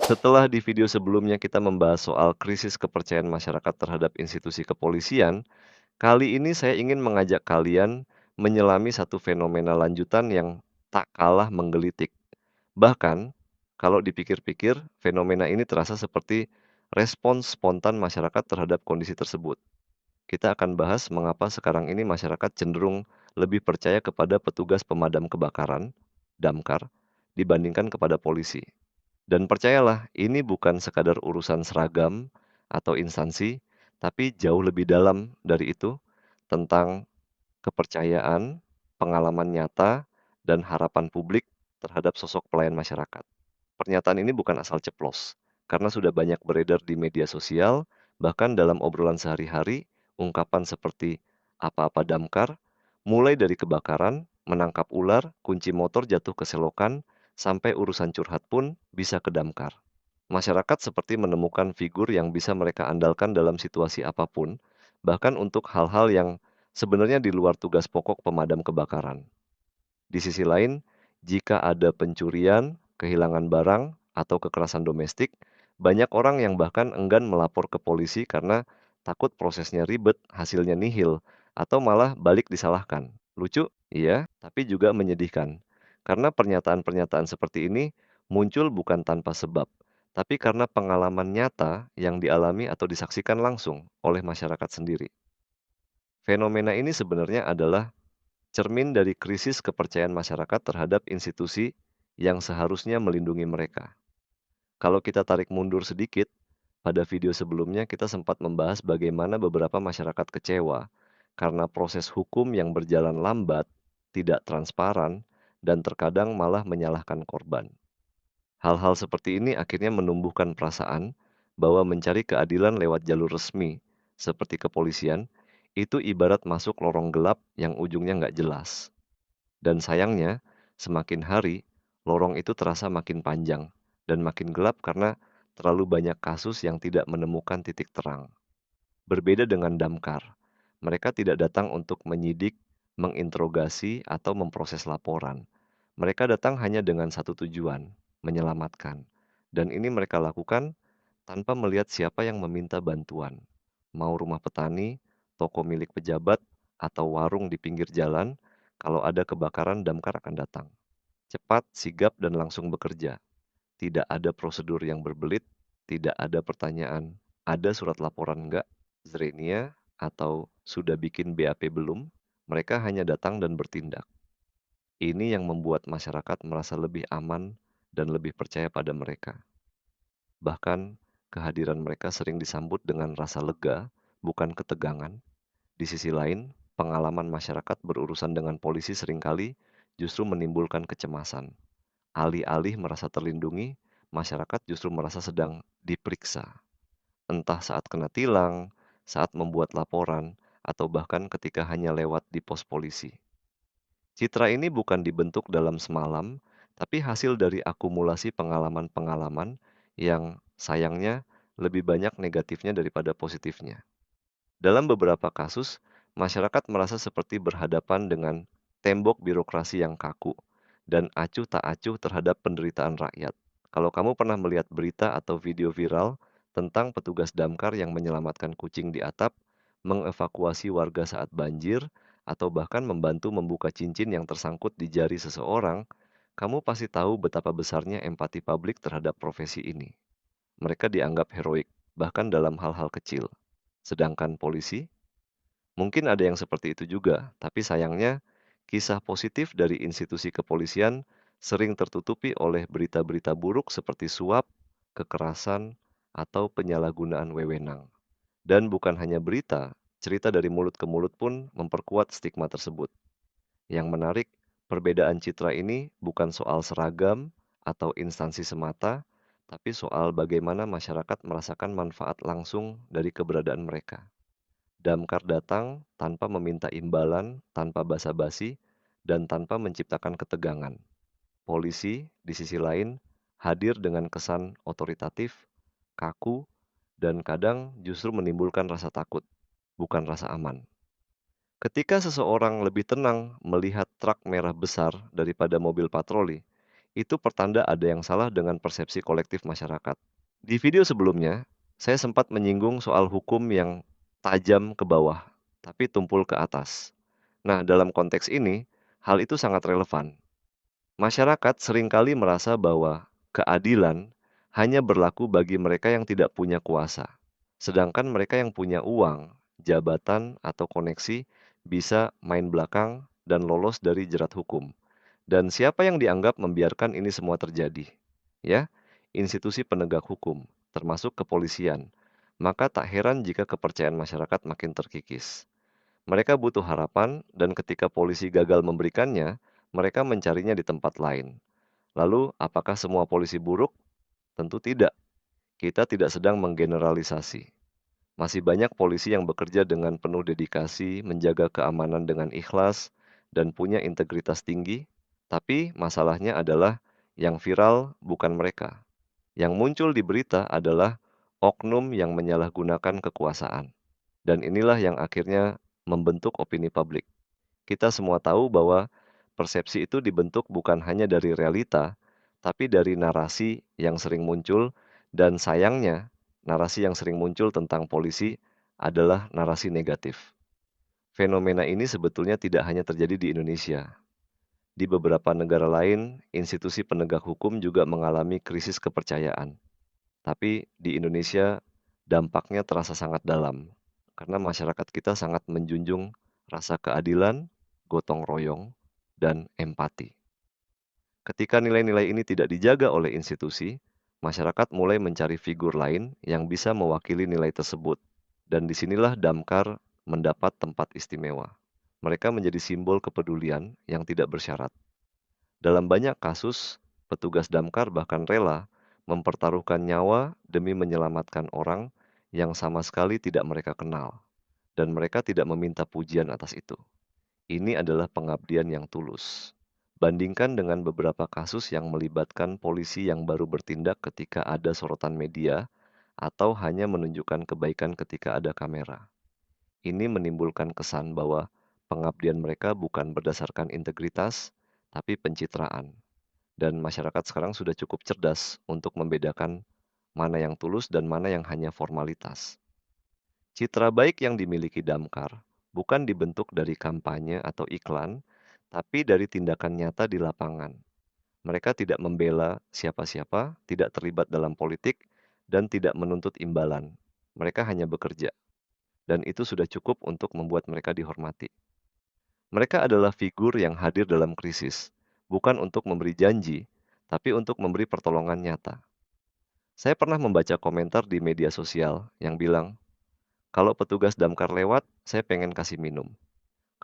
Setelah di video sebelumnya kita membahas soal krisis kepercayaan masyarakat terhadap institusi kepolisian, kali ini saya ingin mengajak kalian menyelami satu fenomena lanjutan yang tak kalah menggelitik. Bahkan, kalau dipikir-pikir, fenomena ini terasa seperti respons spontan masyarakat terhadap kondisi tersebut. Kita akan bahas mengapa sekarang ini masyarakat cenderung lebih percaya kepada petugas pemadam kebakaran, damkar, dibandingkan kepada polisi. Dan percayalah, ini bukan sekadar urusan seragam atau instansi, tapi jauh lebih dalam dari itu tentang kepercayaan, pengalaman nyata, dan harapan publik terhadap sosok pelayan masyarakat. Pernyataan ini bukan asal ceplos, karena sudah banyak beredar di media sosial, bahkan dalam obrolan sehari-hari, ungkapan seperti apa-apa damkar, mulai dari kebakaran, menangkap ular, kunci motor jatuh ke selokan, sampai urusan curhat pun bisa ke damkar. Masyarakat seperti menemukan figur yang bisa mereka andalkan dalam situasi apapun, bahkan untuk hal-hal yang sebenarnya di luar tugas pokok pemadam kebakaran. Di sisi lain, jika ada pencurian, kehilangan barang, atau kekerasan domestik, banyak orang yang bahkan enggan melapor ke polisi karena takut prosesnya ribet, hasilnya nihil, atau malah balik disalahkan. Lucu? Iya, tapi juga menyedihkan. Karena pernyataan-pernyataan seperti ini muncul bukan tanpa sebab, tapi karena pengalaman nyata yang dialami atau disaksikan langsung oleh masyarakat sendiri. Fenomena ini sebenarnya adalah cermin dari krisis kepercayaan masyarakat terhadap institusi yang seharusnya melindungi mereka. Kalau kita tarik mundur sedikit, pada video sebelumnya kita sempat membahas bagaimana beberapa masyarakat kecewa karena proses hukum yang berjalan lambat, tidak transparan, dan terkadang malah menyalahkan korban. Hal-hal seperti ini akhirnya menumbuhkan perasaan bahwa mencari keadilan lewat jalur resmi, seperti kepolisian, itu ibarat masuk lorong gelap yang ujungnya nggak jelas. Dan sayangnya, semakin hari, lorong itu terasa makin panjang dan makin gelap karena terlalu banyak kasus yang tidak menemukan titik terang. Berbeda dengan damkar, mereka tidak datang untuk menyidik, menginterogasi, atau memproses laporan. Mereka datang hanya dengan satu tujuan, menyelamatkan. Dan ini mereka lakukan tanpa melihat siapa yang meminta bantuan. Mau rumah petani, toko milik pejabat, atau warung di pinggir jalan, kalau ada kebakaran damkar akan datang. Cepat, sigap, dan langsung bekerja. Tidak ada prosedur yang berbelit, tidak ada pertanyaan, ada surat laporan enggak, Zrenia, atau sudah bikin BAP belum? Mereka hanya datang dan bertindak. Ini yang membuat masyarakat merasa lebih aman dan lebih percaya pada mereka. Bahkan, kehadiran mereka sering disambut dengan rasa lega, bukan ketegangan. Di sisi lain, pengalaman masyarakat berurusan dengan polisi seringkali justru menimbulkan kecemasan. Alih-alih merasa terlindungi, masyarakat justru merasa sedang diperiksa. Entah saat kena tilang, saat membuat laporan, atau bahkan ketika hanya lewat di pos polisi. Citra ini bukan dibentuk dalam semalam, tapi hasil dari akumulasi pengalaman-pengalaman yang sayangnya lebih banyak negatifnya daripada positifnya. Dalam beberapa kasus, masyarakat merasa seperti berhadapan dengan tembok birokrasi yang kaku dan acuh tak acuh terhadap penderitaan rakyat. Kalau kamu pernah melihat berita atau video viral tentang petugas damkar yang menyelamatkan kucing di atap, mengevakuasi warga saat banjir, atau bahkan membantu membuka cincin yang tersangkut di jari seseorang, kamu pasti tahu betapa besarnya empati publik terhadap profesi ini. Mereka dianggap heroik, bahkan dalam hal-hal kecil. Sedangkan polisi, mungkin ada yang seperti itu juga, tapi sayangnya kisah positif dari institusi kepolisian sering tertutupi oleh berita-berita buruk seperti suap, kekerasan, atau penyalahgunaan wewenang. Dan bukan hanya berita, cerita dari mulut ke mulut pun memperkuat stigma tersebut. Yang menarik, perbedaan citra ini bukan soal seragam atau instansi semata, tapi soal bagaimana masyarakat merasakan manfaat langsung dari keberadaan mereka. Damkar datang tanpa meminta imbalan, tanpa basa-basi, dan tanpa menciptakan ketegangan. Polisi, di sisi lain, hadir dengan kesan otoritatif, kaku, dan kadang justru menimbulkan rasa takut, bukan rasa aman. Ketika seseorang lebih tenang melihat truk merah besar daripada mobil patroli, itu pertanda ada yang salah dengan persepsi kolektif masyarakat. Di video sebelumnya, saya sempat menyinggung soal hukum yang tajam ke bawah, tapi tumpul ke atas. Nah, dalam konteks ini, hal itu sangat relevan. Masyarakat seringkali merasa bahwa keadilan hanya berlaku bagi mereka yang tidak punya kuasa, sedangkan mereka yang punya uang, jabatan, atau koneksi bisa main belakang dan lolos dari jerat hukum. Dan siapa yang dianggap membiarkan ini semua terjadi? Ya, institusi penegak hukum, termasuk kepolisian. Maka tak heran jika kepercayaan masyarakat makin terkikis. Mereka butuh harapan, dan ketika polisi gagal memberikannya, mereka mencarinya di tempat lain. Lalu, apakah semua polisi buruk? Tentu tidak. Kita tidak sedang menggeneralisasi. Masih banyak polisi yang bekerja dengan penuh dedikasi, menjaga keamanan dengan ikhlas, dan punya integritas tinggi. Tapi masalahnya adalah yang viral bukan mereka. Yang muncul di berita adalah oknum yang menyalahgunakan kekuasaan. Dan inilah yang akhirnya membentuk opini publik. Kita semua tahu bahwa persepsi itu dibentuk bukan hanya dari realita, tapi dari narasi yang sering muncul, dan sayangnya, narasi yang sering muncul tentang polisi adalah narasi negatif. Fenomena ini sebetulnya tidak hanya terjadi di Indonesia. Di beberapa negara lain, institusi penegak hukum juga mengalami krisis kepercayaan. Tapi di Indonesia, dampaknya terasa sangat dalam, karena masyarakat kita sangat menjunjung rasa keadilan, gotong royong, dan empati. Ketika nilai-nilai ini tidak dijaga oleh institusi, masyarakat mulai mencari figur lain yang bisa mewakili nilai tersebut. Dan disinilah Damkar mendapat tempat istimewa. Mereka menjadi simbol kepedulian yang tidak bersyarat. Dalam banyak kasus, petugas Damkar bahkan rela mempertaruhkan nyawa demi menyelamatkan orang yang sama sekali tidak mereka kenal, dan mereka tidak meminta pujian atas itu. Ini adalah pengabdian yang tulus. Bandingkan dengan beberapa kasus yang melibatkan polisi yang baru bertindak ketika ada sorotan media atau hanya menunjukkan kebaikan ketika ada kamera. Ini menimbulkan kesan bahwa pengabdian mereka bukan berdasarkan integritas, tapi pencitraan. Dan masyarakat sekarang sudah cukup cerdas untuk membedakan mana yang tulus dan mana yang hanya formalitas. Citra baik yang dimiliki Damkar bukan dibentuk dari kampanye atau iklan, tapi dari tindakan nyata di lapangan. Mereka tidak membela siapa-siapa, tidak terlibat dalam politik, dan tidak menuntut imbalan. Mereka hanya bekerja, dan itu sudah cukup untuk membuat mereka dihormati. Mereka adalah figur yang hadir dalam krisis, bukan untuk memberi janji, tapi untuk memberi pertolongan nyata. Saya pernah membaca komentar di media sosial yang bilang, kalau petugas damkar lewat, saya pengen kasih minum.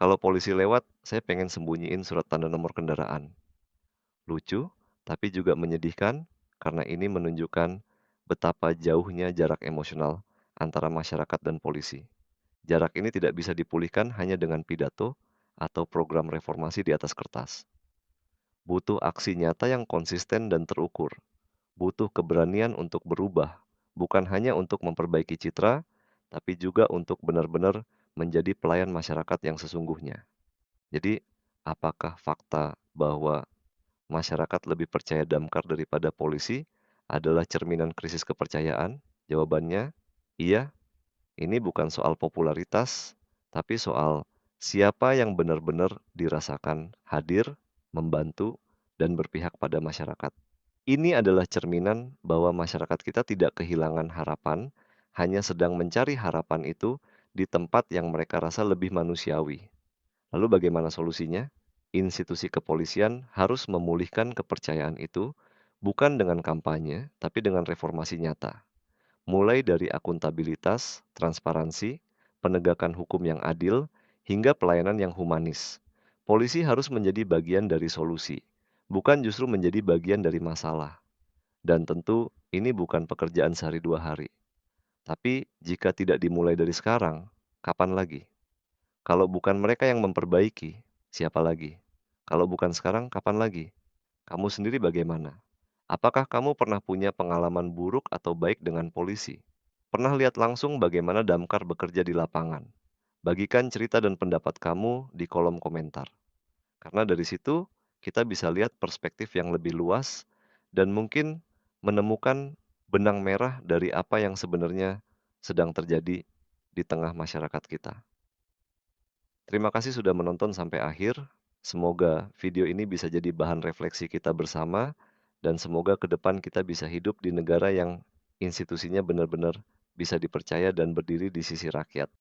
Kalau polisi lewat, saya pengen sembunyiin surat tanda nomor kendaraan. Lucu, tapi juga menyedihkan karena ini menunjukkan betapa jauhnya jarak emosional antara masyarakat dan polisi. Jarak ini tidak bisa dipulihkan hanya dengan pidato atau program reformasi di atas kertas. Butuh aksi nyata yang konsisten dan terukur. Butuh keberanian untuk berubah, bukan hanya untuk memperbaiki citra, tapi juga untuk benar-benar menjadi pelayan masyarakat yang sesungguhnya. Jadi, apakah fakta bahwa masyarakat lebih percaya Damkar daripada polisi adalah cerminan krisis kepercayaan? Jawabannya, iya. Ini bukan soal popularitas, tapi soal siapa yang benar-benar dirasakan hadir, membantu, dan berpihak pada masyarakat. Ini adalah cerminan bahwa masyarakat kita tidak kehilangan harapan, hanya sedang mencari harapan itu di tempat yang mereka rasa lebih manusiawi. Lalu bagaimana solusinya? Institusi kepolisian harus memulihkan kepercayaan itu, bukan dengan kampanye, tapi dengan reformasi nyata. Mulai dari akuntabilitas, transparansi, penegakan hukum yang adil, hingga pelayanan yang humanis. Polisi harus menjadi bagian dari solusi, bukan justru menjadi bagian dari masalah. Dan tentu ini bukan pekerjaan sehari dua hari. Tapi jika tidak dimulai dari sekarang, kapan lagi? Kalau bukan mereka yang memperbaiki, siapa lagi? Kalau bukan sekarang, kapan lagi? Kamu sendiri bagaimana? Apakah kamu pernah punya pengalaman buruk atau baik dengan polisi? Pernah lihat langsung bagaimana Damkar bekerja di lapangan? Bagikan cerita dan pendapat kamu di kolom komentar. Karena dari situ, kita bisa lihat perspektif yang lebih luas dan mungkin menemukan benang merah dari apa yang sebenarnya sedang terjadi di tengah masyarakat kita. Terima kasih sudah menonton sampai akhir. Semoga video ini bisa jadi bahan refleksi kita bersama dan semoga ke depan kita bisa hidup di negara yang institusinya benar-benar bisa dipercaya dan berdiri di sisi rakyat.